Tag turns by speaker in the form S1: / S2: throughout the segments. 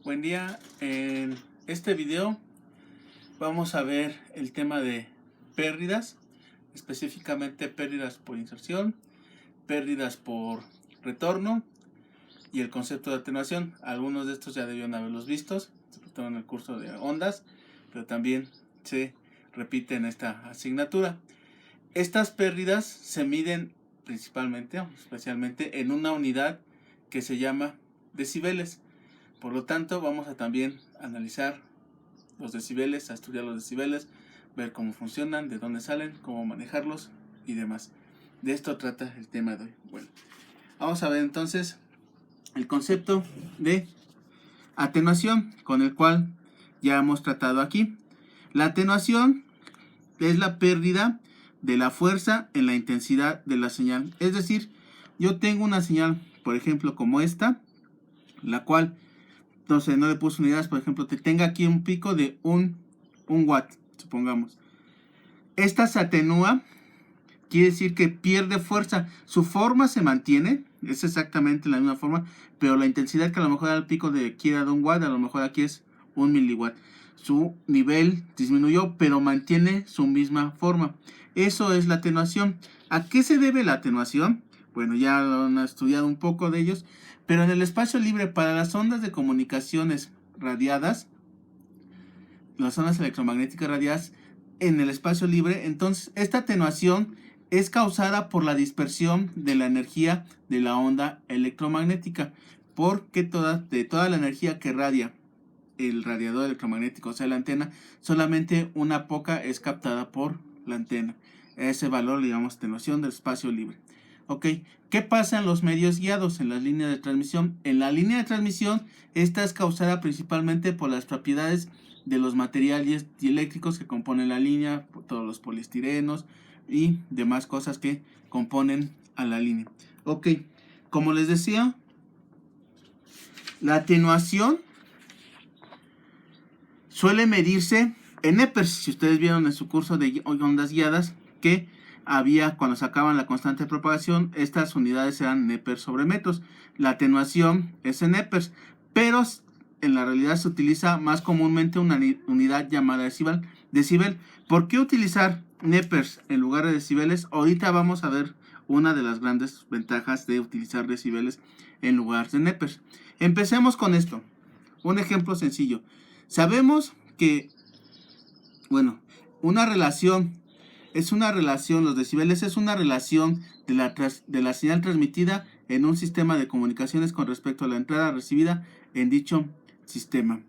S1: Buen día. En este video vamos a ver el tema de pérdidas, específicamente pérdidas por inserción, pérdidas por retorno y el concepto de atenuación. Algunos de estos ya debieron haberlos vistos, sobre todo en el curso de ondas, pero también se repite en esta asignatura. Estas pérdidas se miden principalmente, especialmente en una unidad que se llama decibeles. Por lo tanto, vamos a también analizar los decibeles, a estudiar los decibeles, ver cómo funcionan, de dónde salen, cómo manejarlos y demás. De esto trata el tema de hoy. Bueno, vamos a ver entonces el concepto de atenuación, con el cual ya hemos tratado aquí. La atenuación es la pérdida de la fuerza en la intensidad de la señal. Es decir, yo tengo una señal, por ejemplo, como esta, la cual entonces no le puse unidades, por ejemplo, que tenga aquí un pico de un watt, supongamos. Esta se atenúa, quiere decir que pierde fuerza. Su forma se mantiene, es exactamente la misma forma, pero la intensidad que a lo mejor al pico de aquí era de un watt, a lo mejor aquí es un miliwatt. Su nivel disminuyó, pero mantiene su misma forma. Eso es la atenuación. ¿A qué se debe la atenuación? Bueno, ya lo han estudiado un poco de ellos. Pero en el espacio libre, para las ondas de comunicaciones radiadas, las ondas electromagnéticas radiadas en el espacio libre, entonces esta atenuación es causada por la dispersión de la energía de la onda electromagnética, porque de toda la energía que radia el radiador electromagnético, o sea la antena, solamente una poca es captada por la antena. Ese valor le llamamos atenuación del espacio libre. Ok, ¿qué pasa en los medios guiados, en las líneas de transmisión? En la línea de transmisión, esta es causada principalmente por las propiedades de los materiales dieléctricos que componen la línea, todos los poliestirenos y demás cosas que componen a la línea. Ok, como les decía, la atenuación suele medirse en Nepers. Si ustedes vieron en su curso de ondas guiadas que había, cuando sacaban la constante de propagación, estas unidades eran Nepers sobre metros. La atenuación es en Nepers, pero en la realidad se utiliza más comúnmente una unidad llamada decibel. ¿Por qué utilizar Nepers en lugar de decibeles? Ahorita vamos a ver una de las grandes ventajas de utilizar decibeles en lugar de Nepers. Empecemos con esto. Un ejemplo sencillo. Sabemos que, bueno, una relación es una relación, los decibeles es una relación de la señal transmitida en un sistema de comunicaciones con respecto a la entrada recibida en dicho sistema.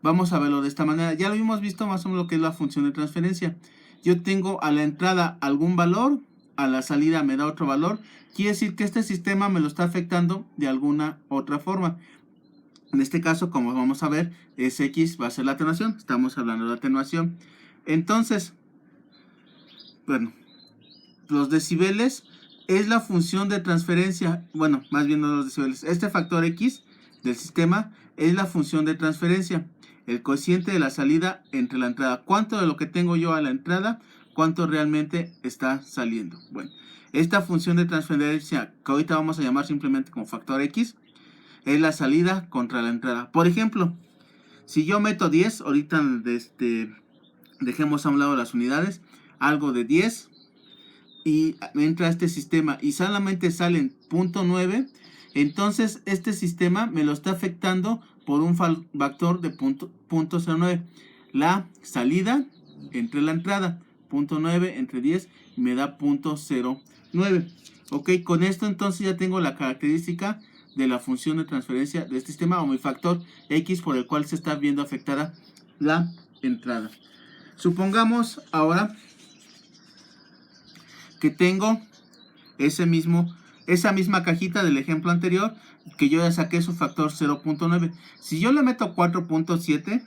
S1: Vamos a verlo de esta manera. Ya lo hemos visto más o menos lo que es la función de transferencia. Yo tengo a la entrada algún valor, a la salida me da otro valor. Quiere decir que este sistema me lo está afectando de alguna otra forma. En este caso, como vamos a ver, es X va a ser la atenuación. Estamos hablando de atenuación. Entonces, bueno, los decibeles es la función de transferencia. Bueno, más bien no los decibeles. Este factor X del sistema es la función de transferencia. El cociente de la salida entre la entrada. ¿Cuánto de lo que tengo yo a la entrada? ¿Cuánto realmente está saliendo? Bueno, esta función de transferencia, que ahorita vamos a llamar simplemente como factor X, es la salida contra la entrada. Por ejemplo, si yo meto 10, ahorita dejemos a un lado las unidades, algo de 10, y entra a este sistema y solamente salen 0.9, entonces este sistema me lo está afectando por un factor de 0.09. La salida entre la entrada, 0.9 entre 10, me da 0.09. Ok, con esto entonces ya tengo la característica de la función de transferencia de este sistema, o mi factor X por el cual se está viendo afectada la entrada. Supongamos ahora que tengo esa misma cajita del ejemplo anterior, que yo ya saqué su factor 0.9. Si yo le meto 4.7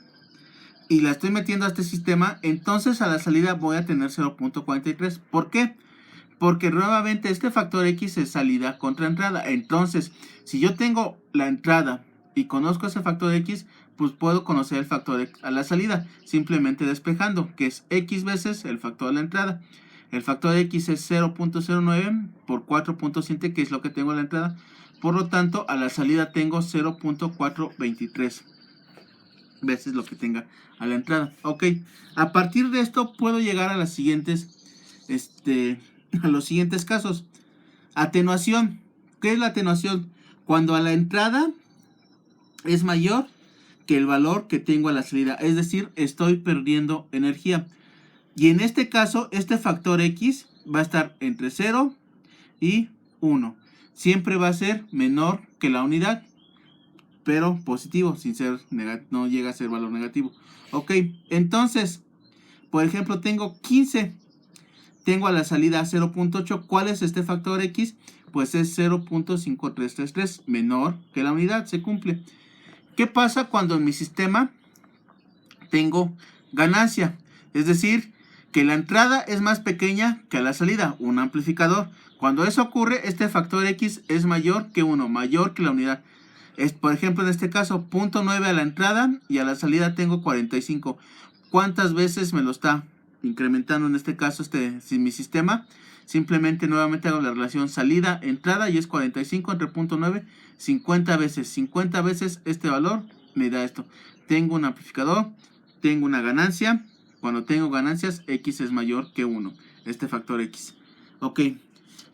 S1: y la estoy metiendo a este sistema, entonces a la salida voy a tener 0.43. ¿Por qué? Porque nuevamente este factor X es salida contra entrada. Entonces, si yo tengo la entrada y conozco ese factor X, pues puedo conocer el factor a la salida, simplemente despejando, que es X veces el factor de la entrada. El factor X es 0.09 por 4.7, que es lo que tengo a la entrada. Por lo tanto, a la salida tengo 0.423. veces lo que tenga a la entrada. Ok, a partir de esto puedo llegar a las siguientes, a los siguientes casos. Atenuación. ¿Qué es la atenuación? Cuando a la entrada es mayor que el valor que tengo a la salida, es decir, estoy perdiendo energía. Y en este caso, este factor X va a estar entre 0 y 1. Siempre va a ser menor que la unidad, pero positivo, sin ser no llega a ser valor negativo. Ok, entonces, por ejemplo, tengo 15. Tengo a la salida 0.8. ¿Cuál es este factor X? Pues es 0.5333, menor que la unidad, se cumple. ¿Qué pasa cuando en mi sistema tengo ganancia? Es decir, que la entrada es más pequeña que la salida, un amplificador. Cuando eso ocurre, este factor X es mayor que 1, mayor que la unidad. Por ejemplo, en este caso, 0.9 a la entrada y a la salida tengo 45. ¿Cuántas veces me lo está incrementando en este caso mi sistema? Simplemente nuevamente hago la relación salida-entrada y es 45 entre 0.9, 50 veces. 50 veces este valor me da esto. Tengo un amplificador, tengo una ganancia. Cuando tengo ganancias, X es mayor que 1. Este factor X. Ok.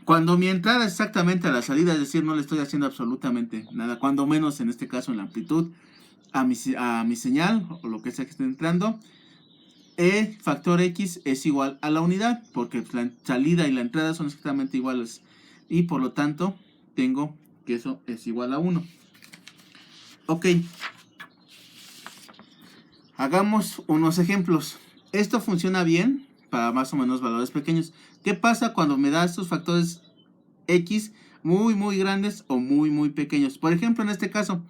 S1: Cuando mi entrada es exactamente a la salida, es decir, no le estoy haciendo absolutamente nada, cuando menos en este caso en la amplitud a mi señal o lo que sea que esté entrando, el factor X es igual a la unidad, porque la salida y la entrada son exactamente iguales y por lo tanto tengo que eso es igual a 1. Ok, hagamos unos ejemplos. Esto funciona bien para más o menos valores pequeños. ¿Qué pasa cuando me da estos factores X muy grandes o muy pequeños? Por ejemplo, en este caso,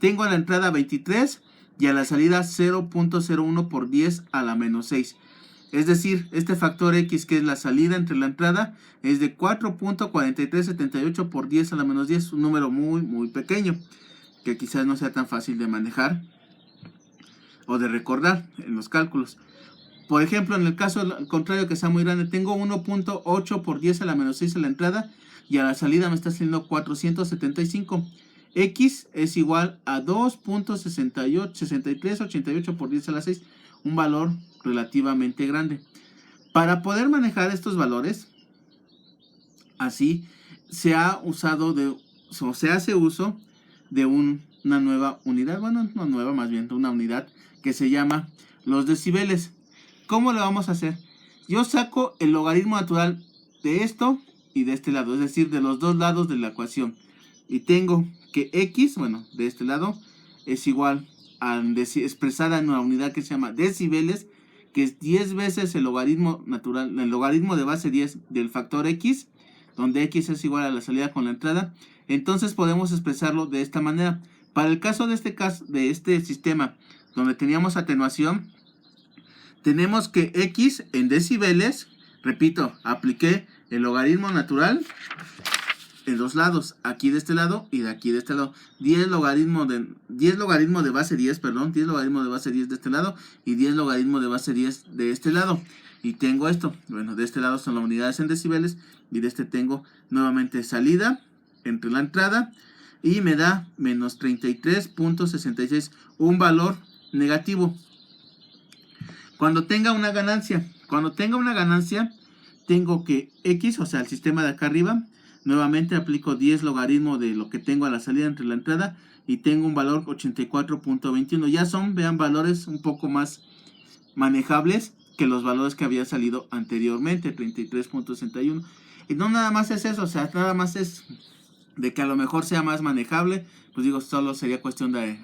S1: tengo a la entrada 23 y a la salida 0.01 por 10 a la menos 6. Es decir, este factor X, que es la salida entre la entrada, es de 4.4378 por 10 a la menos 10. Un número muy pequeño, que quizás no sea tan fácil de manejar o de recordar en los cálculos. Por ejemplo, en el caso al contrario que sea muy grande, tengo 1.8 por 10 a la menos 6 a la entrada y a la salida me está saliendo 475. X es igual a 2.6388 por 10 a la 6, un valor relativamente grande. Para poder manejar estos valores, así se ha usado se hace uso de una nueva unidad, bueno, no nueva, más bien de una unidad que se llama los decibeles. ¿Cómo lo vamos a hacer? Yo saco el logaritmo natural de esto y de este lado, es decir, de los dos lados de la ecuación. Y tengo que X, bueno, de este lado, es igual a expresada en una unidad que se llama decibeles, que es 10 veces el logaritmo natural, el logaritmo de base 10 del factor X, donde X es igual a la salida con la entrada. Entonces podemos expresarlo de esta manera. Para el caso de este sistema, donde teníamos atenuación, tenemos que X en decibeles, repito, apliqué el logaritmo natural en dos lados, aquí de este lado y de aquí de este lado. 10 logaritmo de base 10, perdón, 10 logaritmo de base 10 de este lado y 10 logaritmo de base 10 de este lado. Y tengo esto, bueno, de este lado son las unidades en decibeles y de este tengo nuevamente salida entre la entrada y me da menos 33.66, un valor negativo. Cuando tenga una ganancia, tengo que X, o sea, el sistema de acá arriba, nuevamente aplico 10 logaritmo de lo que tengo a la salida entre la entrada y tengo un valor 84.21. Ya son, vean, valores un poco más manejables que los valores que había salido anteriormente, 33.61. Y no nada más es eso, o sea, nada más es de que a lo mejor sea más manejable, pues digo, solo sería cuestión de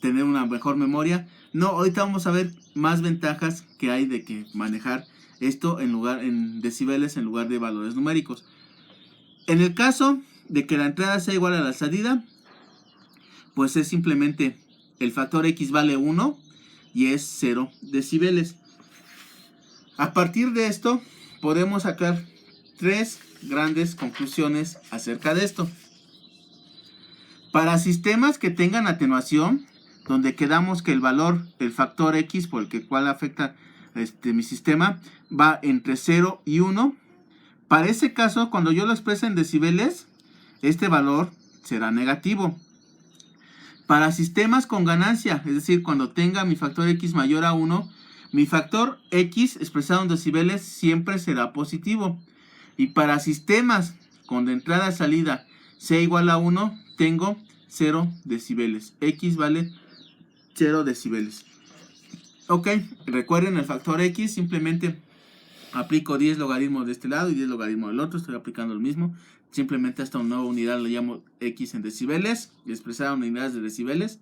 S1: tener una mejor memoria. No, ahorita vamos a ver más ventajas que hay de que manejar esto en decibeles en lugar de valores numéricos. En el caso de que la entrada sea igual a la salida, pues es simplemente el factor X vale 1 y es 0 decibeles. A partir de esto podemos sacar tres grandes conclusiones acerca de esto. Para sistemas que tengan atenuación, donde quedamos que el valor, el factor X por el cual afecta mi sistema, va entre 0 y 1. Para ese caso, cuando yo lo exprese en decibeles, este valor será negativo. Para sistemas con ganancia, es decir, cuando tenga mi factor X mayor a 1, mi factor X expresado en decibeles siempre será positivo. Y para sistemas con de entrada a salida sea igual a 1, tengo 0 decibeles. X vale 0 decibeles. Ok, recuerden el factor X, simplemente aplico 10 logaritmos de este lado y 10 logaritmos del otro, estoy aplicando lo mismo. Simplemente esta nueva unidad le llamo X en decibeles, expresada en unidades de decibeles.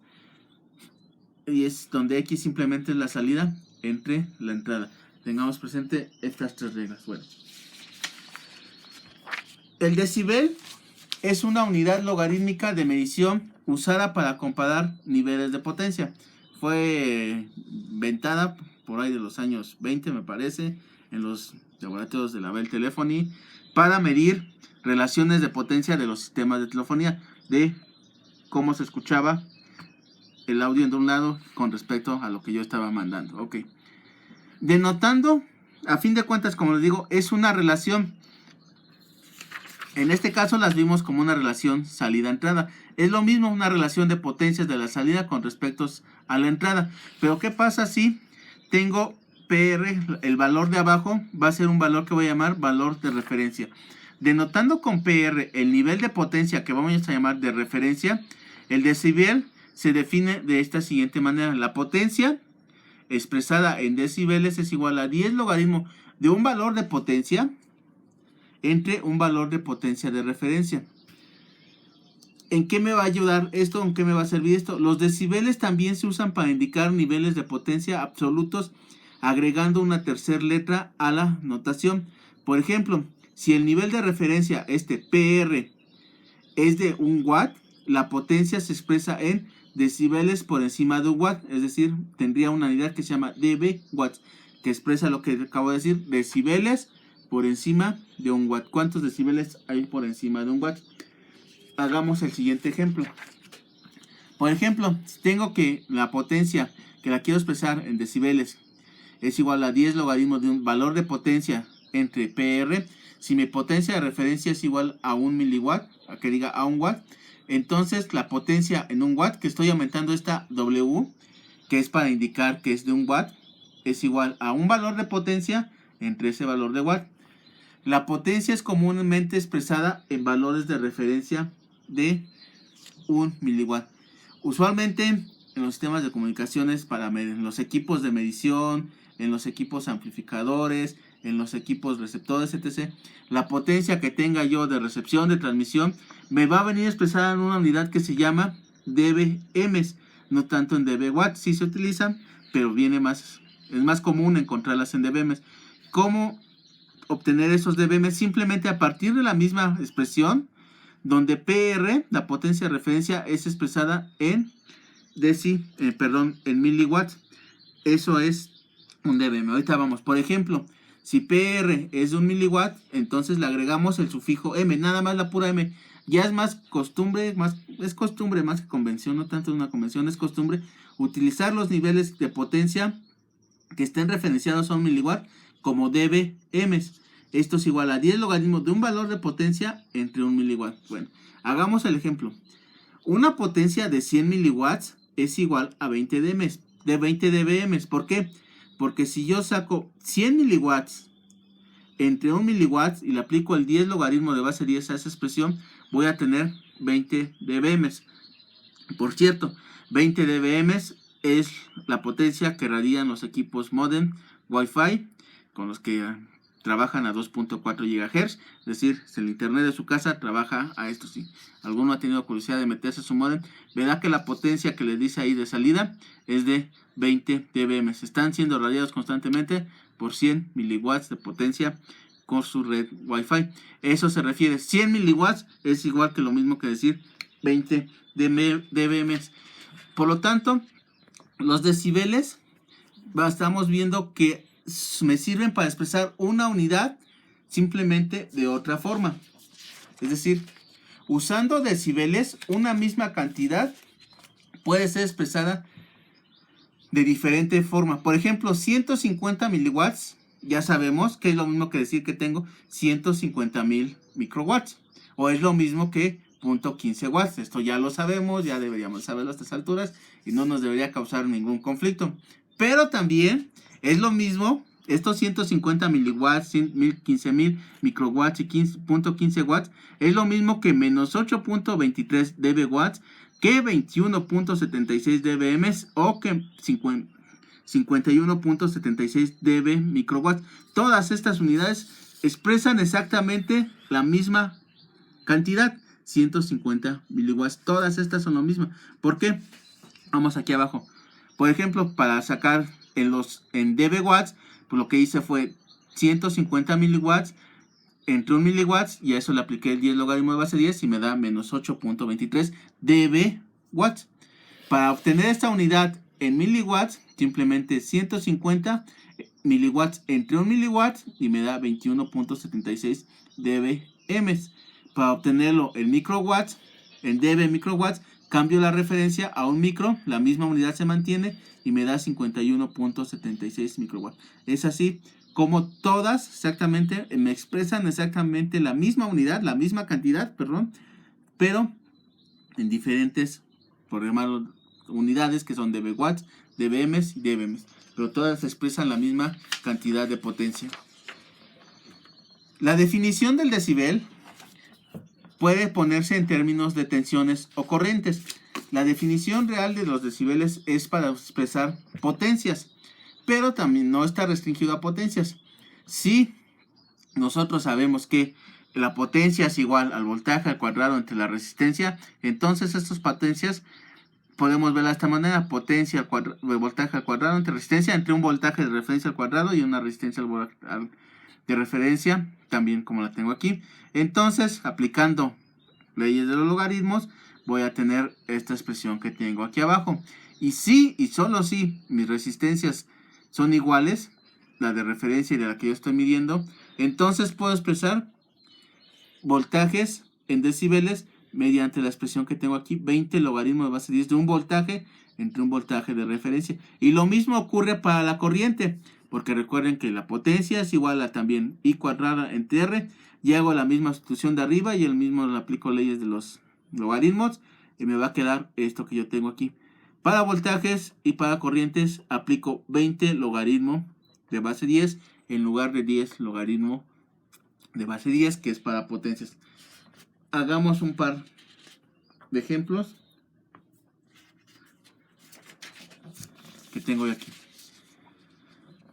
S1: Y es donde X simplemente es la salida entre la entrada. Tengamos presente estas tres reglas. Bueno, el decibel es una unidad logarítmica de medición usada para comparar niveles de potencia. Fue inventada por ahí de los años 20, me parece, en los laboratorios de la Bell Telephony, para medir relaciones de potencia de los sistemas de telefonía, de cómo se escuchaba el audio de un lado con respecto a lo que yo estaba mandando. Ok. Denotando, a fin de cuentas, como les digo, es una relación. En este caso las vimos como una relación salida-entrada. Es lo mismo una relación de potencias de la salida con respecto a la entrada. Pero ¿qué pasa si tengo PR, el valor de abajo va a ser un valor que voy a llamar valor de referencia? Denotando con PR el nivel de potencia que vamos a llamar de referencia, el decibel se define de esta siguiente manera. La potencia expresada en decibeles es igual a 10 logaritmo de un valor de potencia entre un valor de potencia de referencia. ¿En qué me va a ayudar esto? ¿En qué me va a servir esto? Los decibeles también se usan para indicar niveles de potencia absolutos, agregando una tercera letra a la notación. Por ejemplo, si el nivel de referencia, PR, es de 1 watt, la potencia se expresa en decibeles por encima de 1 watt, es decir, tendría una unidad que se llama dB watts, que expresa lo que acabo de decir, decibeles por encima de 1 watt. ¿Cuántos decibeles hay por encima de 1 watt? Hagamos el siguiente ejemplo. Por ejemplo, si tengo que la potencia que la quiero expresar en decibeles es igual a 10 logaritmos de un valor de potencia entre PR, si mi potencia de referencia es igual a 1 miliwatt, a que diga a 1 watt, entonces la potencia en 1 watt, que estoy aumentando esta W, que es para indicar que es de 1 watt, es igual a un valor de potencia entre ese valor de watt. La potencia es comúnmente expresada en valores de referencia de 1 miliwatt. Usualmente en los sistemas de comunicaciones, en los equipos de medición, en los equipos amplificadores, en los equipos receptores, etc., la potencia que tenga yo de recepción, de transmisión, me va a venir expresada en una unidad que se llama dBm, no tanto en dB watts. Sí se utilizan, pero es más común encontrarlas en dBm. ¿Cómo obtener esos dBm? Simplemente a partir de la misma expresión, donde PR, la potencia de referencia, es expresada en en miliwatts. Eso es un dBm. Ahorita vamos. Por ejemplo, si PR es de 1 miliwatt, entonces le agregamos el sufijo M, nada más la pura M. Ya es más costumbre, más que convención, no tanto una convención, es costumbre utilizar los niveles de potencia que estén referenciados a 1 miliwatt como dBm. Esto es igual a 10 logaritmos de un valor de potencia entre 1 miliwatt. Bueno, hagamos el ejemplo. Una potencia de 100 miliwatts es igual a 20 dBm. ¿Por qué? Porque si yo saco 100 miliwatts entre 1 miliwatt y le aplico el 10 logaritmo de base 10 a esa expresión, voy a tener 20 dBm. Por cierto, 20 dBm es la potencia que radian los equipos modem Wi-Fi con los que trabajan a 2.4 GHz, es decir, si el internet de su casa trabaja a esto. Si alguno ha tenido curiosidad de meterse a su modem, verá que la potencia que le dice ahí de salida es de 20 dBm. Están siendo radiados constantemente por 100 miliwatts de potencia con su red Wi-Fi. Eso se refiere, 100 miliwatts es igual que lo mismo que decir 20 dBm. Por lo tanto, los decibeles, estamos viendo que me sirven para expresar una unidad simplemente de otra forma. Es decir, usando decibeles, una misma cantidad puede ser expresada de diferente forma. Por ejemplo, 150 miliwatts, ya sabemos que es lo mismo que decir que tengo 150.000 microwatts. O es lo mismo que .15 watts. Esto ya lo sabemos, ya deberíamos saberlo a estas alturas y no nos debería causar ningún conflicto. Pero también es lo mismo, estos 150 miliwatts, 15.000 microwatts y 15 watts, es lo mismo que menos 8.23 dB watts, que 21.76 dBm o que 51.76 dB microwatts. Todas estas unidades expresan exactamente la misma cantidad, 150 miliwatts. Todas estas son lo mismo. ¿Por qué? Vamos aquí abajo. Por ejemplo, para sacar en dB watts, pues lo que hice fue 150 miliwatts entre 1 miliwatts, y a eso le apliqué el 10 logaritmo de base 10 y me da menos 8.23 dB watts. Para obtener esta unidad en miliwatts, simplemente 150 miliwatts entre 1 miliwatts y me da 21.76 dBm. Para obtenerlo en microwatts, en dB microwatts, cambio la referencia a un micro, la misma unidad se mantiene y me da 51.76 microwatts. Es así como todas exactamente me expresan exactamente la misma unidad, la misma cantidad, perdón, pero en diferentes, por llamarlo, unidades que son dB watts, dBm y dBm, pero todas expresan la misma cantidad de potencia. La definición del decibel puede ponerse en términos de tensiones o corrientes. La definición real de los decibeles es para expresar potencias, pero también no está restringido a potencias. Si nosotros sabemos que la potencia es igual al voltaje al cuadrado entre la resistencia, entonces estas potencias podemos verla de esta manera: potencia al cuadrado, voltaje al cuadrado entre resistencia, entre un voltaje de referencia al cuadrado y una resistencia de referencia, también como la tengo aquí. Entonces, aplicando leyes de los logaritmos, voy a tener esta expresión que tengo aquí abajo. Y si, y solo si, mis resistencias son iguales, la de referencia y de la que yo estoy midiendo, entonces puedo expresar voltajes en decibeles mediante la expresión que tengo aquí, 20 logaritmo de base 10 de un voltaje entre un voltaje de referencia. Y lo mismo ocurre para la corriente, porque recuerden que la potencia es igual a también I cuadrada entre R, y hago la misma sustitución de arriba y el mismo le aplico leyes de los logaritmos y me va a quedar esto que yo tengo aquí. Para voltajes y para corrientes aplico 20 logaritmo de base 10 en lugar de 10 logaritmo de base 10, que es para potencias. Hagamos un par de ejemplos que tengo aquí.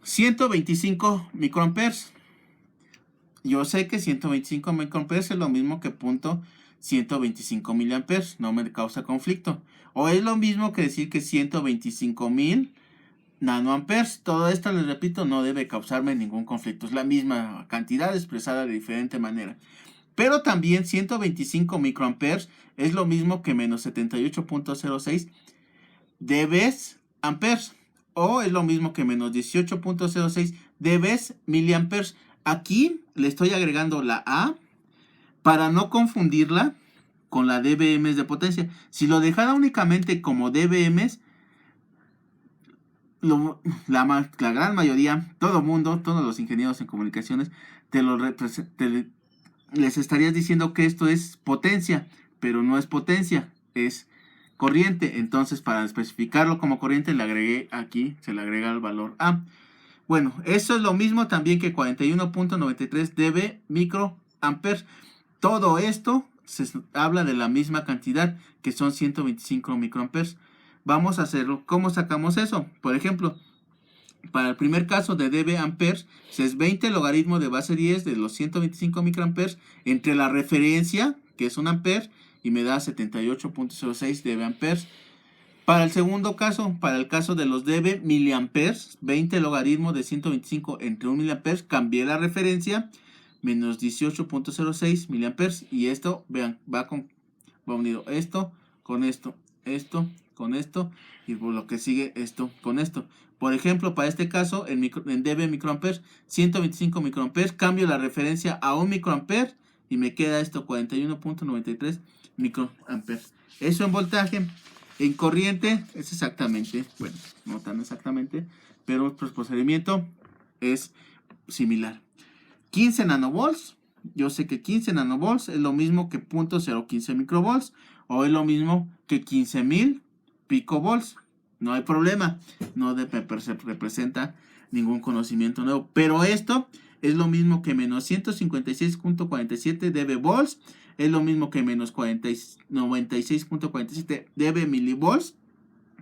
S1: 125 microamperes. Yo sé que 125 microamperes es lo mismo que punto 125 miliamperes, no me causa conflicto. O es lo mismo que decir que 125.000 nanoamperes. Todo esto, les repito, no debe causarme ningún conflicto. Es la misma cantidad expresada de diferente manera. Pero también 125 microamperes es lo mismo que menos 78.06 dB amperes. O es lo mismo que menos 18.06 dB miliamperes. Aquí le estoy agregando la A para no confundirla con la dBm de potencia. Si lo dejara únicamente como dBm, la gran mayoría, todo mundo, todos los ingenieros en comunicaciones, les estarías diciendo que esto es potencia, pero no es potencia, es corriente. Entonces, para especificarlo como corriente, le agregué aquí, se le agrega el valor A. Bueno, eso es lo mismo también que 41.93 dB microamperes. Todo esto se habla de la misma cantidad, que son 125 microamperes. Vamos a hacerlo. ¿Cómo sacamos eso? Por ejemplo, para el primer caso de dB amperes, es 20 logaritmo de base 10 de los 125 microamperes entre la referencia, que es un ampere, y me da 78.06 dB amperes. Para el segundo caso, para el caso de los dB miliamperes, 20 logaritmo de 125 entre 1 miliamperes, cambié la referencia, menos 18.06 miliamperes, y esto, vean, va unido esto con esto, esto con esto, y por lo que sigue esto con esto. Por ejemplo, para este caso, en dB microamperes, 125 microamperes, cambio la referencia a 1 microampere y me queda esto, 41.93 microamperes. Eso en voltaje. En corriente es exactamente, bueno, no tan exactamente, pero el procedimiento es similar. 15 nanovolts yo sé que 15 nanovolts es lo mismo que 0.015 microvolts o es lo mismo que 15.000 picovolts. No hay problema, no representa ningún conocimiento nuevo. Pero esto es lo mismo que menos 156.47 dB volts, es lo mismo que menos 96.47 dB milivolts.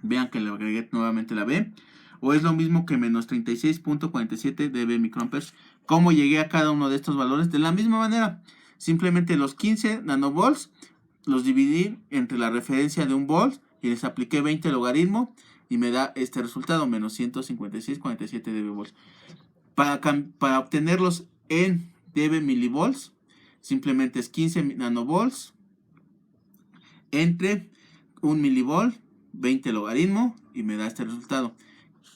S1: Vean que le agregué nuevamente la B. O es lo mismo que menos 36.47 dB microamperes. ¿Cómo llegué a cada uno de estos valores? De la misma manera. Simplemente los 15 nanovolts los dividí entre la referencia de un volt y les apliqué 20 logaritmo y me da este resultado, menos 156.47 dB volts. Para obtenerlos en dB milivolts, simplemente es 15 nanovolts entre 1 milivolt, 20 logaritmo y me da este resultado.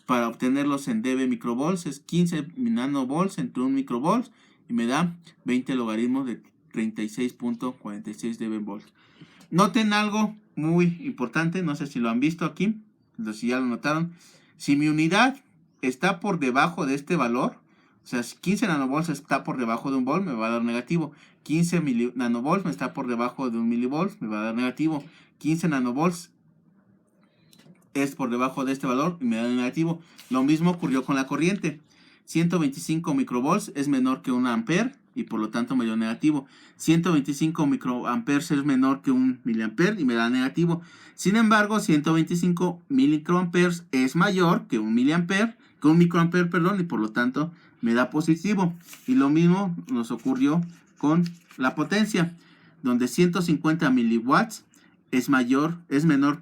S1: Para obtenerlos en dB microvolts es 15 nanovolts entre 1 microvolt y me da 20 logaritmos de 36.46 dB volts. Noten algo muy importante, no sé si lo han visto aquí, si ya lo notaron. Si mi unidad está por debajo de este valor, o sea, si 15 nanovolts está por debajo de un volt, me va a dar negativo. 15 nanovolts me está por debajo de un milivolt, me va a dar negativo. 15 nanovolts es por debajo de este valor y me da negativo. Lo mismo ocurrió con la corriente. 125 microvolts es menor que 1 ampere y por lo tanto me dio negativo. 125 microamperes es menor que 1 miliampere y me da negativo. Sin embargo, 125 microamperes es mayor que 1 miliampere, que 1 microampere, perdón, y por lo tanto me da positivo. Y lo mismo nos ocurrió con la potencia, donde 150 miliwatts es menor,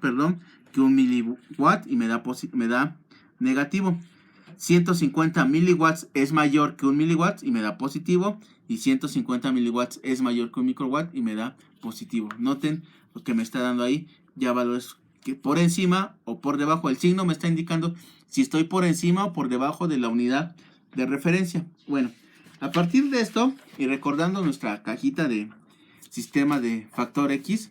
S1: que 1 miliwatt y me da negativo. 150 miliwatts es mayor que 1 miliwatt y me da positivo. Y 150 miliwatts es mayor que 1 microwatt y me da positivo. Noten lo que me está dando ahí. Ya valores que por encima o por debajo. El signo me está indicando si estoy por encima o por debajo de la unidad de referencia. Bueno, a partir de esto y recordando nuestra cajita de sistema de factor X,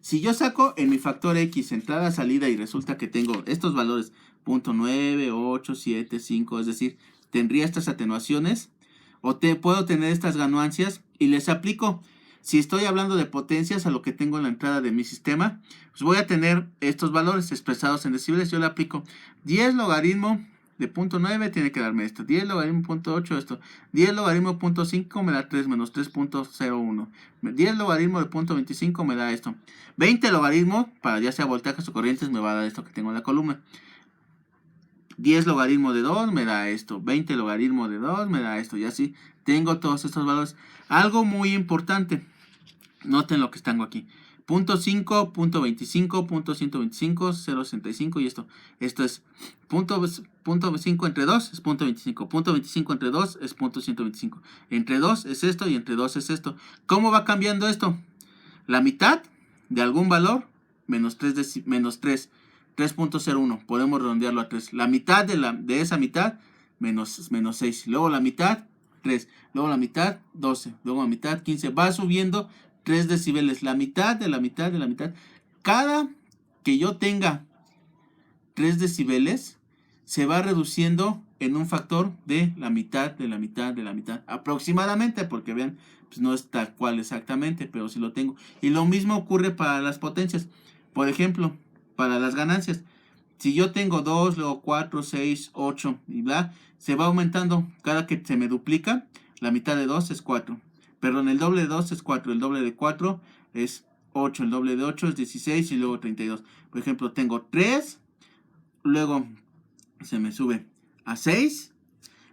S1: si yo saco en mi factor X entrada, salida y resulta que tengo estos valores 0.9, 8, 7, 5, es decir, tendría estas atenuaciones o puedo tener estas ganancias y les aplico. Si estoy hablando de potencias a lo que tengo en la entrada de mi sistema, pues voy a tener estos valores expresados en decibeles. Yo le aplico 10 logaritmo de 0.9 tiene que darme esto, 10 logaritmo 0.8 esto, 10 logaritmo 0.5 me da 3 menos 3.01, 10 logaritmo de 0.25 me da esto, 20 logaritmo para ya sea voltajes o corrientes me va a dar esto que tengo en la columna. 10 logaritmo de 2 me da esto, 20 logaritmo de 2 me da esto, y así tengo todos estos valores. Algo muy importante, noten lo que tengo aquí, 0.5, 0.25, 0.125, 0.65 y esto es 0.5 entre 2 es 0.25, 0.25 entre 2 es 0.125, entre 2 es esto y entre 2 es esto. ¿Cómo va cambiando esto? La mitad de algún valor, menos 3, 3.01, podemos redondearlo a 3. La mitad de esa mitad, menos 6. Luego la mitad, 3. Luego la mitad, 12. Luego la mitad, 15. Va subiendo 3 decibeles. La mitad de la mitad de la mitad. Cada que yo tenga 3 decibeles, se va reduciendo en un factor de la mitad de la mitad de la mitad. Aproximadamente, porque vean, pues no es tal cual exactamente, pero sí lo tengo. Y lo mismo ocurre para las potencias. Por ejemplo, para las ganancias. Si yo tengo 2, luego 4, 6, 8 y bla, se va aumentando. Cada que se me duplica, la mitad de 2 es 4. Perdón, el doble de 2 es 4. El doble de 4 es 8. El doble de 8 es 16 y luego 32. Por ejemplo, tengo 3. Luego se me sube a 6.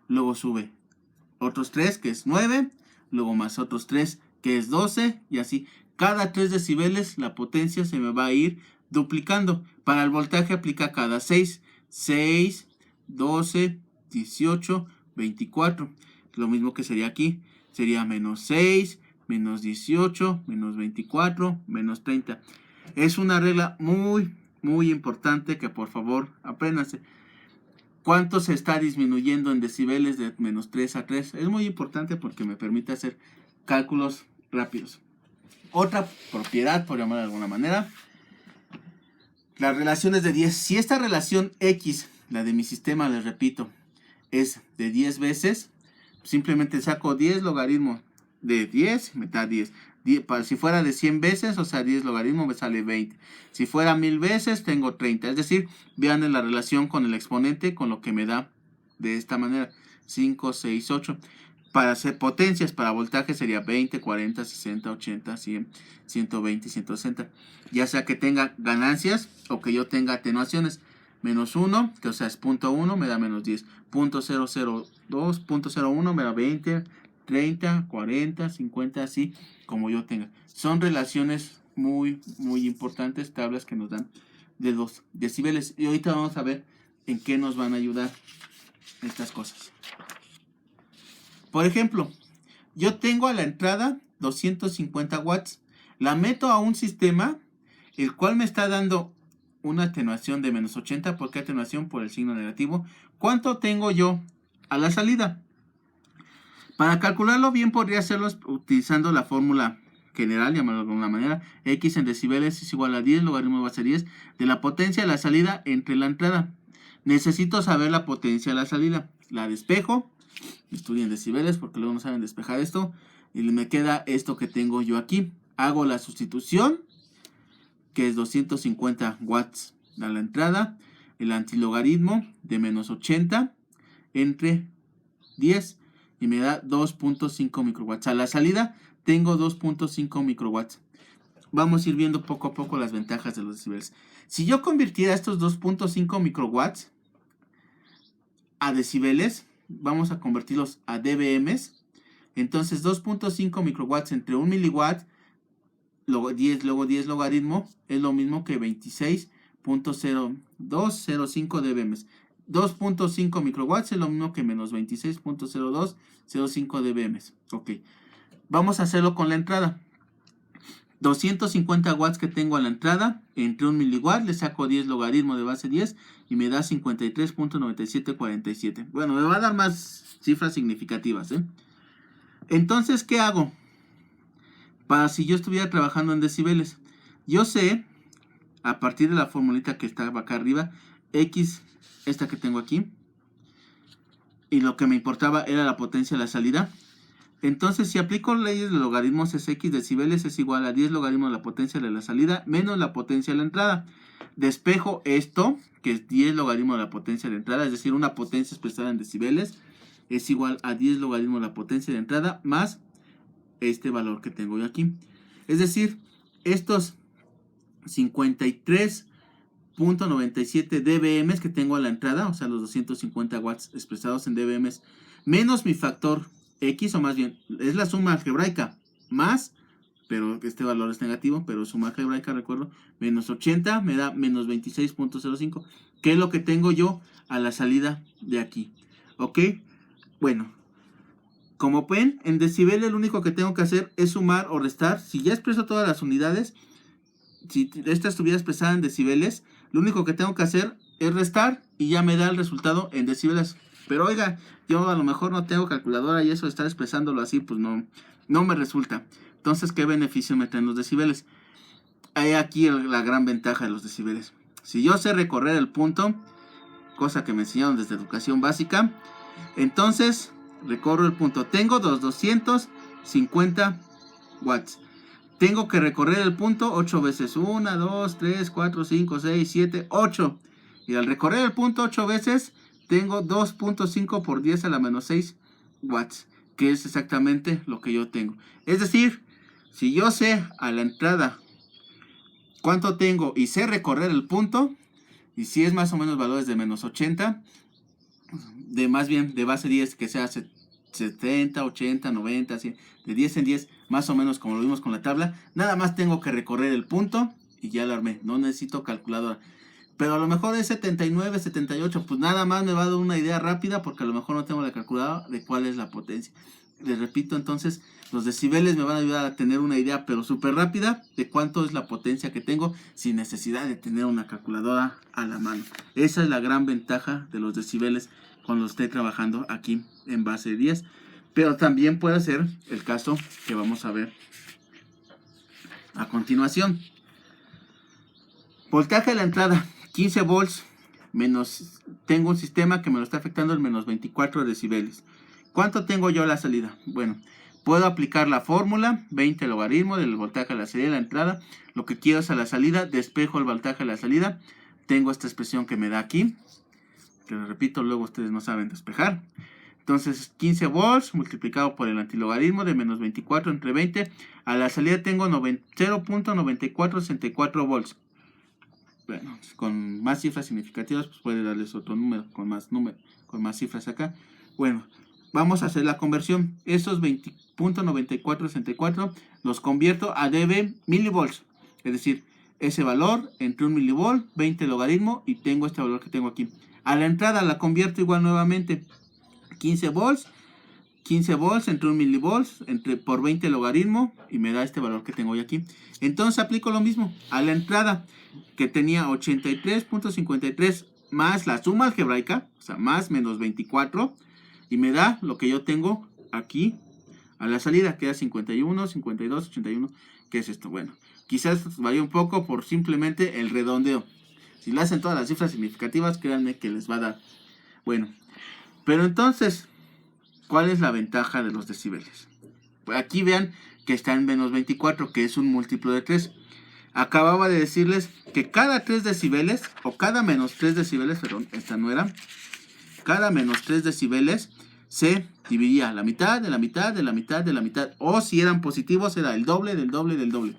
S1: Luego sube otros 3 que es 9. Luego más otros 3 que es 12. Y así. Cada 3 decibeles la potencia se me va a ir duplicando. Para el voltaje aplica cada 6, 6, 12, 18, 24. Lo mismo que sería aquí. Sería menos 6, menos 18, menos 24, menos 30. Es una regla muy, muy importante que por favor apréndanse. ¿Cuánto se está disminuyendo en decibeles de menos 3 a 3? Es muy importante porque me permite hacer cálculos rápidos. Otra propiedad, por llamarla de alguna manera, las relaciones de 10. Si esta relación X, la de mi sistema, les repito, es de 10 veces, simplemente saco 10 logaritmo de 10, me da 10. Si fuera de 100 veces, o sea, 10 logaritmos, me sale 20. Si fuera 1000 veces, tengo 30. Es decir, vean en la relación con el exponente, con lo que me da de esta manera. 5, 6, 8. Para hacer potencias, para voltaje sería 20, 40, 60, 80, 100, 120 y 160. Ya sea que tenga ganancias o que yo tenga atenuaciones. Menos 1, que o sea es 0.1, me da menos 10. 0.002, 0.01 me da 20, 30, 40, 50, así como yo tenga. Son relaciones muy importantes, tablas que nos dan de los decibeles. Y ahorita vamos a ver en qué nos van a ayudar estas cosas. Por ejemplo, yo tengo a la entrada 250 watts. La meto a un sistema el cual me está dando una atenuación de menos 80. ¿Por qué atenuación? Por el signo negativo. ¿Cuánto tengo yo a la salida? Para calcularlo bien podría hacerlo utilizando la fórmula general, llamarlo de alguna manera. X en decibeles es igual a 10 logaritmo de base 10 de la potencia de la salida entre la entrada. Necesito saber la potencia de la salida. La despejo. Estudien decibeles porque luego no saben despejar esto. Y me queda esto que tengo yo aquí. Hago la sustitución, que es 250 watts a la entrada. El antilogaritmo de menos 80 entre 10 y me da 2.5 microwatts. A la salida tengo 2.5 microwatts. Vamos a ir viendo poco a poco las ventajas de los decibeles. Si yo convirtiera estos 2.5 microwatts a decibeles, vamos a convertirlos a dBms. Entonces 2.5 microwatts entre 1 miliwatt, luego 10 logaritmo, es lo mismo que 26.0205 dBms. 2.5 microwatts es lo mismo que menos 26.0205 dBms. Ok. Vamos a hacerlo con la entrada. 250 watts que tengo a la entrada, entre 1 miliwatt, le saco 10 logaritmo de base 10 y me da 53.9747. Bueno, me va a dar más cifras significativas, ¿eh? Entonces, ¿qué hago? Para si yo estuviera trabajando en decibeles. Yo sé, a partir de la formulita que está acá arriba, X, esta que tengo aquí, y lo que me importaba era la potencia de la salida. Entonces, si aplico leyes de logaritmos, es X decibeles es igual a 10 logaritmos de la potencia de la salida menos la potencia de la entrada. Despejo esto, que es 10 logaritmos de la potencia de la entrada, es decir, una potencia expresada en decibeles es igual a 10 logaritmos de la potencia de entrada más este valor que tengo yo aquí. Es decir, estos 53.97 dBms que tengo a la entrada, o sea, los 250 watts expresados en dBms, menos mi factor X, o más bien, es la suma algebraica, más, pero este valor es negativo, pero suma algebraica, recuerdo, menos 80 me da menos 26.05, que es lo que tengo yo a la salida de aquí. ¿Ok? Bueno, como ven, en decibeles lo único que tengo que hacer es sumar o restar. Si ya expreso todas las unidades, si esta estuviera expresada en decibeles, lo único que tengo que hacer es restar y ya me da el resultado en decibeles. Pero oiga, yo a lo mejor no tengo calculadora y eso de estar expresándolo así, pues no me resulta. Entonces, ¿qué beneficio me traen los decibeles? Hay aquí la gran ventaja de los decibeles. Si yo sé recorrer el punto, cosa que me enseñaron desde educación básica, entonces recorro el punto. Tengo 250 watts. Tengo que recorrer el punto 8 veces. 1, 2, 3, 4, 5, 6, 7, 8. Y al recorrer el punto 8 veces, tengo 2.5 por 10 a la menos 6 watts. Que es exactamente lo que yo tengo. Es decir, si yo sé a la entrada cuánto tengo y sé recorrer el punto, y si es más o menos valores de menos 80, de más bien de base 10, que sea 70, 80, 90, 100, de 10 en 10, más o menos como lo vimos con la tabla, nada más tengo que recorrer el punto y ya lo armé, no necesito calculadora. Pero a lo mejor es 79, 78, pues nada más me va a dar una idea rápida porque a lo mejor no tengo la calculadora de cuál es la potencia. Les repito, entonces los decibeles me van a ayudar a tener una idea pero súper rápida de cuánto es la potencia que tengo sin necesidad de tener una calculadora a la mano. Esa es la gran ventaja de los decibeles cuando esté trabajando aquí en base 10. Pero también puede ser el caso que vamos a ver a continuación. Voltaje de la entrada, 15 volts, menos, tengo un sistema que me lo está afectando en menos 24 decibeles. ¿Cuánto tengo yo a la salida? Bueno, Puedo aplicar la fórmula 20 logaritmo del voltaje a la salida y la entrada. Lo que quiero es a la salida, despejo el voltaje a la salida. Tengo esta expresión que me da aquí, que lo repito, luego ustedes no saben despejar. Entonces 15 volts multiplicado por el antilogaritmo de menos 24 entre 20. A la salida tengo 0.9464 volts. Bueno, con más cifras significativas pues puede darles otro número, con más cifras acá. Bueno, vamos a hacer la conversión. Esos 20.9464 los convierto a dB milivolts. Es decir, ese valor entre 1 milivolt, 20 logaritmo y tengo este valor que tengo aquí. A la entrada la convierto igual nuevamente. 15 volts entre 1 milivolts por 20 logaritmo y me da este valor que tengo hoy aquí. Entonces aplico lo mismo a la entrada, que tenía 83.53 más la suma algebraica, o sea, más menos 24, y me da lo que yo tengo aquí a la salida, que era 51, 52, 81. ¿Qué es esto? Bueno, quizás varía un poco por simplemente el redondeo. Si le hacen todas las cifras significativas, créanme que les va a dar. Bueno, pero entonces, ¿cuál es la ventaja de los decibeles? Aquí vean que está en menos 24, que es un múltiplo de 3. Acababa de decirles que cada 3 decibeles, o cada menos 3 decibeles, perdón, esta no era, cada menos 3 decibeles se dividía la mitad, de la mitad, de la mitad, de la mitad. O si eran positivos, era el doble, del doble, del doble.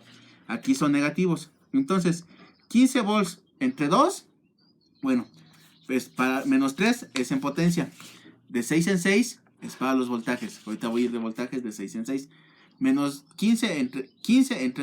S1: Aquí son negativos. Entonces, 15 volts entre 2, bueno, pues para menos 3 es en potencia. De 6 en 6 es para los voltajes. Ahorita voy a ir de voltajes de 6 en 6. Menos 15 entre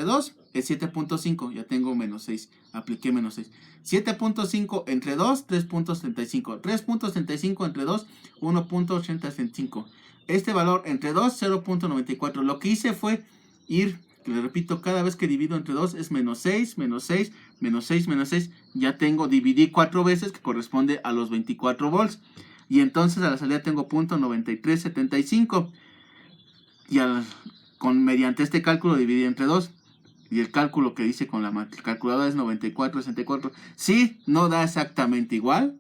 S1: 2 es 7.5. Ya tengo menos 6. Apliqué menos 6. 7.5 entre 2, 3.35. 3.35 entre 2, 1.85. Este valor entre 2, 0.94. Lo que hice fue ir, le repito, cada vez que divido entre 2 es menos 6, menos 6, menos 6, menos 6. Ya tengo, dividí 4 veces, que corresponde a los 24 volts. Y entonces a la salida tengo .9375. Y mediante este cálculo dividí entre 2. Y el cálculo que hice con la calculadora es 9464. Sí, no da exactamente igual,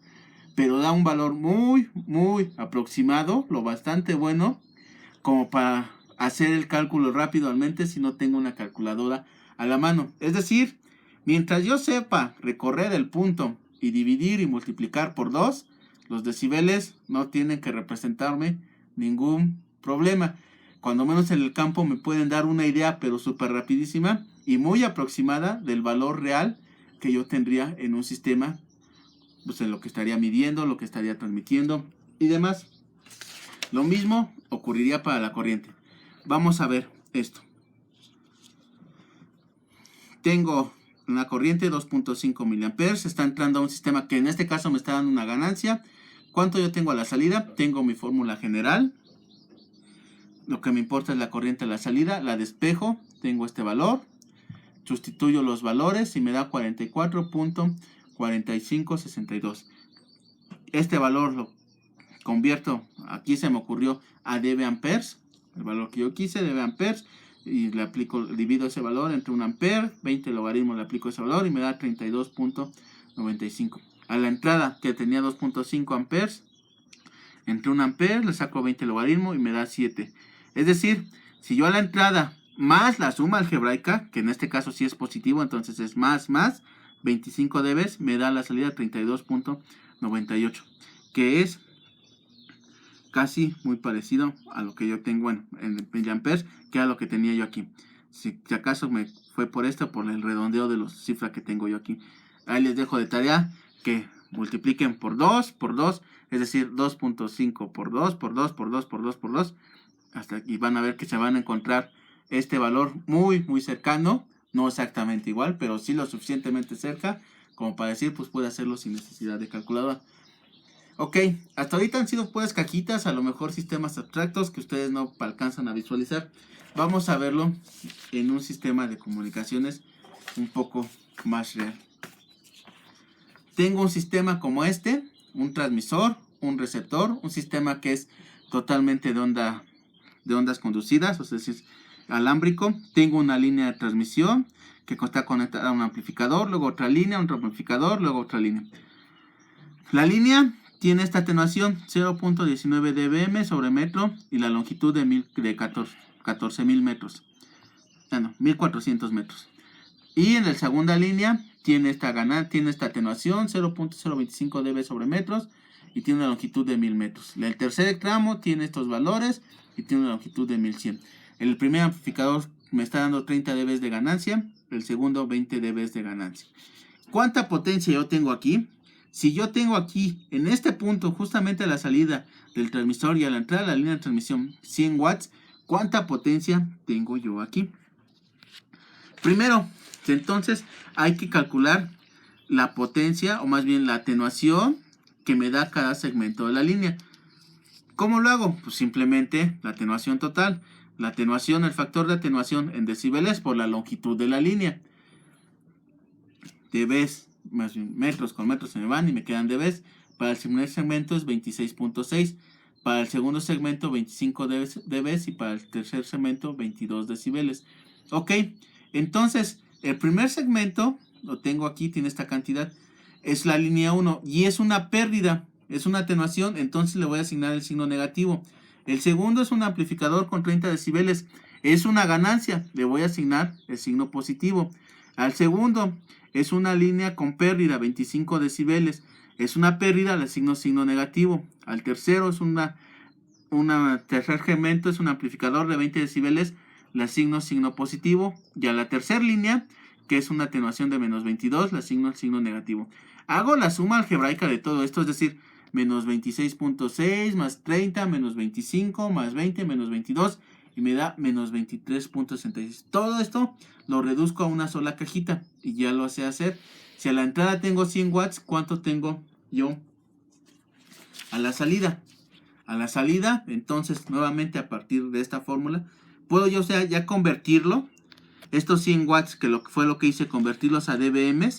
S1: pero da un valor muy, muy aproximado, lo bastante bueno, como para hacer el cálculo rápidamente si no tengo una calculadora a la mano. Es decir, mientras yo sepa recorrer el punto y dividir y multiplicar por 2, los decibeles no tienen que representarme ningún problema. Cuando menos en el campo me pueden dar una idea, pero súper rapidísima y muy aproximada del valor real que yo tendría en un sistema, pues en lo que estaría midiendo, lo que estaría transmitiendo y demás. Lo mismo ocurriría para la corriente. Vamos a ver esto. Tengo una corriente 2.5 miliamperes, está entrando a un sistema que en este caso me está dando una ganancia. ¿Cuánto yo tengo a la salida? Tengo mi fórmula general. Lo que me importa es la corriente a la salida, la despejo, tengo este valor, sustituyo los valores y me da 44.4562. Este valor lo convierto, aquí se me ocurrió, a dB amperes, el valor que yo quise, dB amperes, y le aplico, divido ese valor entre 1 ampere, 20 logaritmos le aplico ese valor y me da 32.95. A la entrada que tenía 2.5 amperes, entre 1 ampere le saco 20 logaritmos y me da 7. Es decir, si yo a la entrada más la suma algebraica, que en este caso sí es positivo, entonces es más 25 dB, me da la salida 32.98, que es casi muy parecido a lo que yo tengo, bueno, en miliamperes, que a lo que tenía yo aquí. Si acaso me fue por esto, por el redondeo de las cifras que tengo yo aquí. Ahí les dejo de tarea que multipliquen por 2, es decir, 2.5 por 2, por 2, por 2, por 2, por 2, hasta aquí van a ver que se van a encontrar este valor muy, muy cercano, no exactamente igual, pero sí lo suficientemente cerca, como para decir, pues puede hacerlo sin necesidad de calculadora. Ok, hasta ahorita han sido pues cajitas, a lo mejor sistemas abstractos que ustedes no alcanzan a visualizar. Vamos a verlo en un sistema de comunicaciones un poco más real. Tengo un sistema como este, un transmisor, un receptor, un sistema que es totalmente de ondas conducidas, o sea, es alámbrico. Tengo una línea de transmisión que está conectada a un amplificador, luego otra línea, otro amplificador, luego otra línea. La línea tiene esta atenuación 0.19 dBm sobre metro y la longitud de 14 14.000 metros. 1.400 metros. Y en la segunda línea tiene esta atenuación 0.025 dB sobre metros y tiene una longitud de 1000 metros. El tercer tramo tiene estos valores y tiene una longitud de 1100. El primer amplificador me está dando 30 dB de ganancia, el segundo 20 dB de ganancia. ¿Cuánta potencia yo tengo aquí? Si yo tengo aquí, en este punto, justamente a la salida del transmisor y a la entrada de la línea de transmisión, 100 watts, ¿cuánta potencia tengo yo aquí? Primero, entonces hay que calcular la potencia, o más bien la atenuación que me da cada segmento de la línea. ¿Cómo lo hago? Pues simplemente la atenuación total. La atenuación, el factor de atenuación en decibeles por la longitud de la línea. dB, más bien metros con metros se me van y me quedan dB. Para el primer segmento es 26.6. Para el segundo segmento 25 dB y para el tercer segmento 22 decibeles. Ok, entonces el primer segmento, lo tengo aquí, tiene esta cantidad, es la línea 1 y es una pérdida, es una atenuación, entonces le voy a asignar el signo negativo. El segundo es un amplificador con 30 decibeles, es una ganancia, le voy a asignar el signo positivo. Al segundo es una línea con pérdida, 25 decibeles, es una pérdida, le asigno signo negativo. Al tercero es tercer segmento, es un amplificador de 20 decibeles, le asigno signo positivo. Y a la tercera línea, que es una atenuación de menos 22, le asigno el signo negativo. Hago la suma algebraica de todo esto, es decir, menos 26.6 más 30 menos 25 más 20 menos 22 y me da menos 23.66. Todo esto lo reduzco a una sola cajita y ya lo sé hacer. Si a la entrada tengo 100 watts, ¿cuánto tengo yo a la salida? A la salida, entonces nuevamente a partir de esta fórmula, puedo yo ya convertirlo. Estos 100 watts, que fue lo que hice, convertirlos a dBm,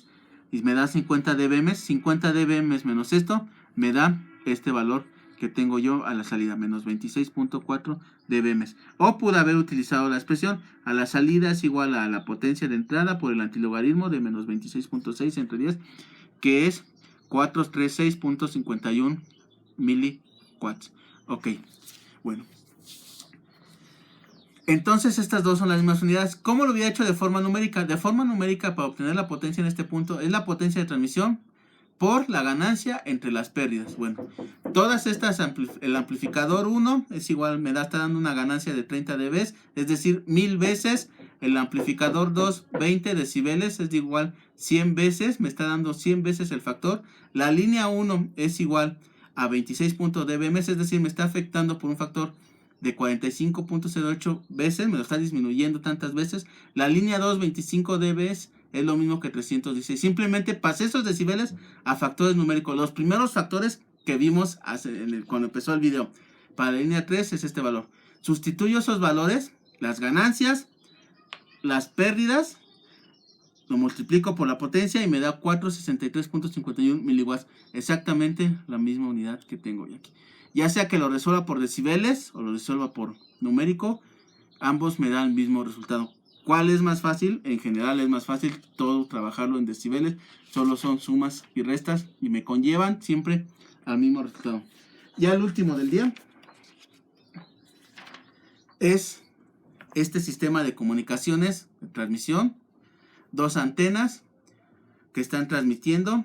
S1: y me da 50 dBm. 50 dBm menos esto, me da este valor que tengo yo a la salida, menos 26.4 dBm. O pude haber utilizado la expresión, a la salida es igual a la potencia de entrada por el antilogaritmo de menos 26.6 entre 10, que es 436.51 miliwatts. Ok, bueno. Entonces estas dos son las mismas unidades. ¿Cómo lo hubiera hecho de forma numérica? De forma numérica, para obtener la potencia en este punto, es la potencia de transmisión por la ganancia entre las pérdidas. Bueno, todas estas, el amplificador 1 es igual, está dando una ganancia de 30 dB, es decir, 1000 veces. El amplificador 2, 20 decibeles, es igual 100 veces, me está dando 100 veces el factor. La línea 1 es igual a 26 dBm, es decir, me está afectando por un factor de 45.08 veces, me lo está disminuyendo tantas veces. La línea 2, 25 dB, es lo mismo que 316. Simplemente pasé esos decibeles a factores numéricos. Los primeros factores que vimos cuando empezó el video. Para la línea 3 es este valor. Sustituyo esos valores, las ganancias, las pérdidas, lo multiplico por la potencia y me da 463.51 miliwatts. Exactamente la misma unidad que tengo aquí. Ya sea que lo resuelva por decibeles o lo resuelva por numérico, ambos me dan el mismo resultado. ¿Cuál es más fácil? En general es más fácil todo trabajarlo en decibeles. Solo son sumas y restas y me conllevan siempre al mismo resultado. Ya el último del día es este sistema de comunicaciones, de transmisión. Dos antenas que están transmitiendo.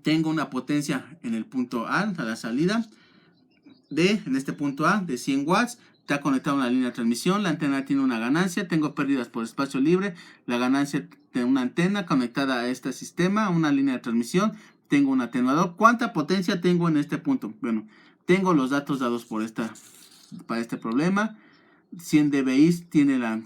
S1: Tengo una potencia en el punto A, a la salida, en este punto A, de 100 watts. Está conectado a una línea de transmisión. La antena tiene una ganancia. Tengo pérdidas por espacio libre. La ganancia de una antena conectada a este sistema, a una línea de transmisión. Tengo un atenuador. ¿Cuánta potencia tengo en este punto? Bueno, tengo los datos dados para este problema. 100 dBi tiene la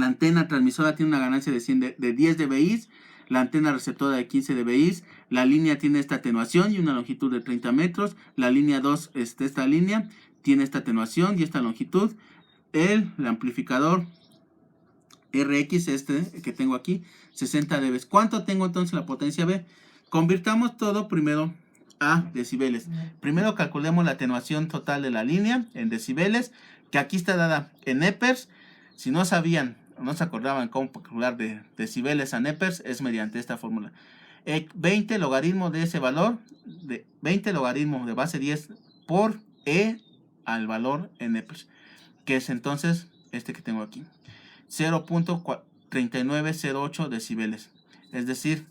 S1: antena transmisora tiene una ganancia de 10 dBi. La antena receptora de 15 dBi. La línea tiene esta atenuación y una longitud de 30 metros. La línea 2, esta línea, tiene esta atenuación y esta longitud. El amplificador RX, que tengo aquí, 60 dB. ¿Cuánto tengo entonces la potencia B? Convirtamos todo primero a decibeles. Primero calculemos la atenuación total de la línea en decibeles, que aquí está dada en nepers. Si no sabían, no se acordaban cómo calcular de decibeles a nepers, es mediante esta fórmula. 20 logaritmo de ese valor, 20 logaritmo de base 10 por E al valor en nepers. que es entonces este que tengo aquí, 0.3908 decibeles. Es decir,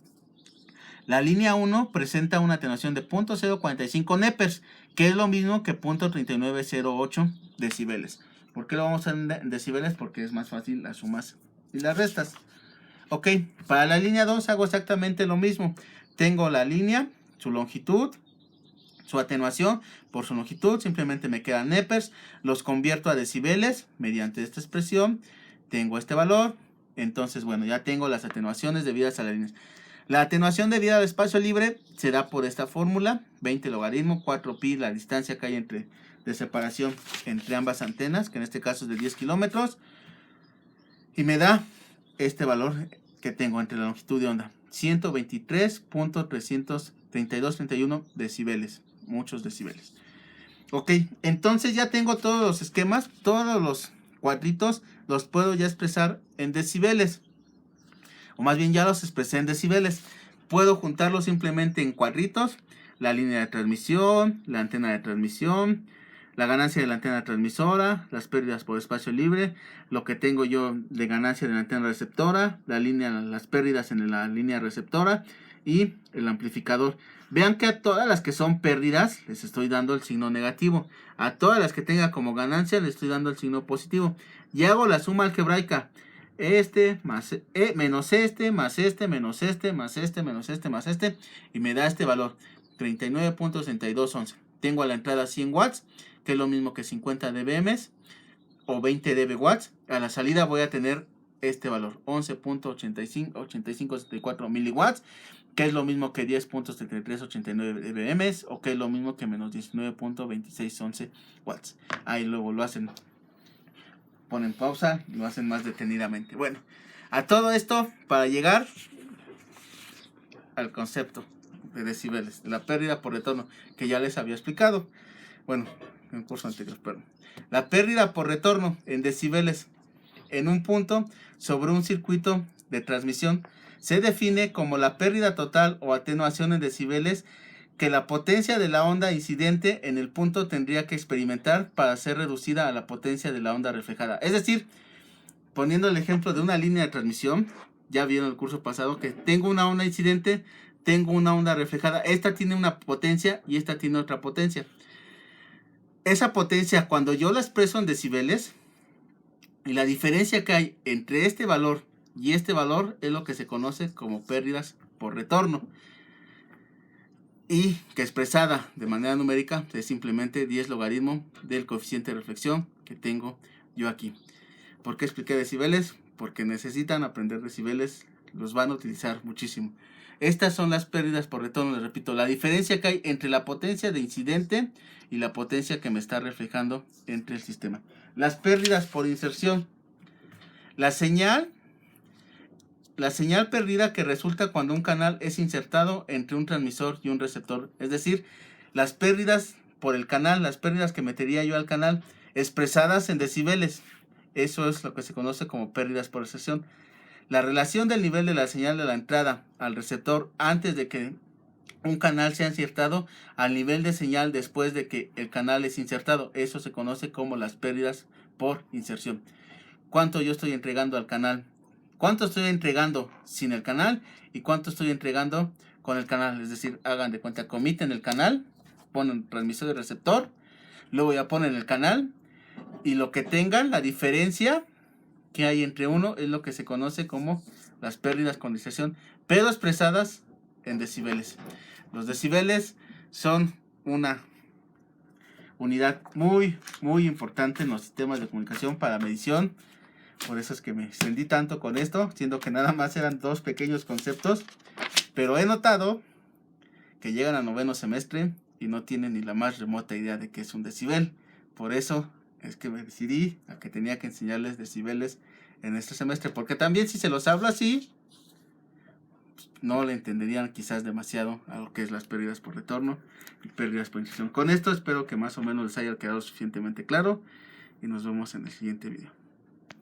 S1: la línea 1 presenta una atenuación de 0.045 nepers, que es lo mismo que 0.3908 decibeles. ¿Por qué lo vamos a hacer en decibeles? Porque es más fácil las sumas y las restas. Ok, para la línea 2 hago exactamente lo mismo. Tengo la línea, su longitud, su atenuación por su longitud, simplemente me quedan nepers, los convierto a decibeles mediante esta expresión, tengo este valor, entonces bueno, ya tengo las atenuaciones debidas a las líneas. La atenuación debida al espacio libre se da por esta fórmula, 20 logaritmo, 4pi, la distancia que hay de separación entre ambas antenas, que en este caso es de 10 kilómetros, y me da este valor que tengo entre la longitud de onda, 123.33231 decibeles, muchos decibeles. Ok, entonces ya tengo todos los esquemas, todos los cuadritos, los puedo ya expresar en decibeles. O más bien ya los expresé en decibeles. Puedo juntarlos simplemente en cuadritos. La línea de transmisión, la antena de transmisión, la ganancia de la antena transmisora, las pérdidas por espacio libre, lo que tengo yo de ganancia de la antena receptora, las pérdidas en la línea receptora y el amplificador. Vean que a todas las que son pérdidas les estoy dando el signo negativo. A todas las que tenga como ganancia les estoy dando el signo positivo. Y hago la suma algebraica. Más menos más menos más menos más y me da este valor 39.6211. Tengo a la entrada 100 watts, que es lo mismo que 50 dBm o 20 dB watts. A la salida voy a tener este valor, 11.8574 miliwatts, que es lo mismo que 10.7389 dBm o que es lo mismo que menos 19.2611 watts. Ahí luego lo hacen, ponen pausa y lo hacen más detenidamente. Bueno, a todo esto para llegar al concepto de decibeles, de la pérdida por retorno, que ya les había explicado. Bueno, en el curso anterior, perdón. La pérdida por retorno en decibeles en un punto sobre un circuito de transmisión se define como la pérdida total o atenuación en decibeles que la potencia de la onda incidente en el punto tendría que experimentar para ser reducida a la potencia de la onda reflejada. Es decir, poniendo el ejemplo de una línea de transmisión, ya vieron el curso pasado que tengo una onda incidente, tengo una onda reflejada, esta tiene una potencia y esta tiene otra potencia. Esa potencia, cuando yo la expreso en decibeles, y la diferencia que hay entre este valor y este valor es lo que se conoce como pérdidas por retorno. Y que expresada de manera numérica es simplemente 10 logaritmo del coeficiente de reflexión que tengo yo aquí. ¿Por qué expliqué decibeles? Porque necesitan aprender decibeles, los van a utilizar muchísimo. Estas son las pérdidas por retorno, les repito, la diferencia que hay entre la potencia de incidente y la potencia que me está reflejando entre el sistema. Las pérdidas por inserción. La señal perdida que resulta cuando un canal es insertado entre un transmisor y un receptor. Es decir, las pérdidas por el canal, las pérdidas que metería yo al canal, expresadas en decibeles. Eso es lo que se conoce como pérdidas por inserción. La relación del nivel de la señal de la entrada al receptor antes de que un canal sea insertado al nivel de señal después de que el canal es insertado. Eso se conoce como las pérdidas por inserción. ¿Cuánto yo estoy entregando al canal? ¿Cuánto estoy entregando sin el canal? ¿Y cuánto estoy entregando con el canal? Es decir, hagan de cuenta, comiten el canal, ponen transmisor y receptor, luego ya ponen el canal y lo que tengan, la diferencia que hay entre uno es lo que se conoce como las pérdidas con inserción, pero expresadas en decibeles. Los decibeles son una unidad muy importante en los sistemas de comunicación para medición. Por eso es que me extendí tanto con esto, siendo que nada más eran dos pequeños conceptos. Pero he notado que llegan a noveno semestre y no tienen ni la más remota idea de qué es un decibel. Por eso es que me decidí a que tenía que enseñarles decibeles en este semestre. Porque también si se los hablo así, no le entenderían quizás demasiado a lo que es las pérdidas por retorno y pérdidas por inserción. Con esto espero que más o menos les haya quedado suficientemente claro y nos vemos en el siguiente video.